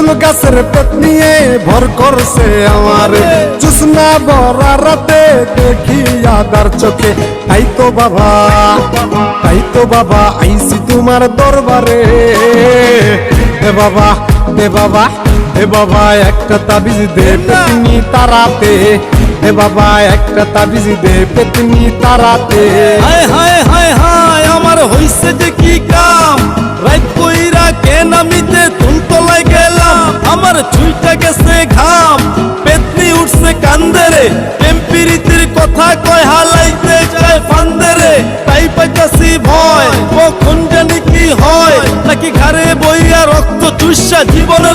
তেঁতুল গাছের পেট নিয়ে ভর করছে আমার জুসনা ভরা রাতে দেখি আদার চোখে। তাই তো বাবা আইছি তোমার দরবারে। দে বাবা দে বাবা দে বাবা একটা তাবিজ দে পেতনি তারাতে। দে বাবা একটা তাবিজ দে পেতনি তারাতে। হায় হায় হায় হায় আমার হইছে যে কি কাম, রাত কইরা কেন আমিতে তুলতলায় গেলাম। আমার ছুইটা গেছে ঘাম, পেতনি উঠছে কান্দেরে, টেম্পিরিতির কথা কয় হালাইতে চায় ফান্দেরে। তাই পাইতাছি ভয় কখন জানি কি হয়, নাকি ঘাড়ে বইয়া রক্ত চুষা জীবনে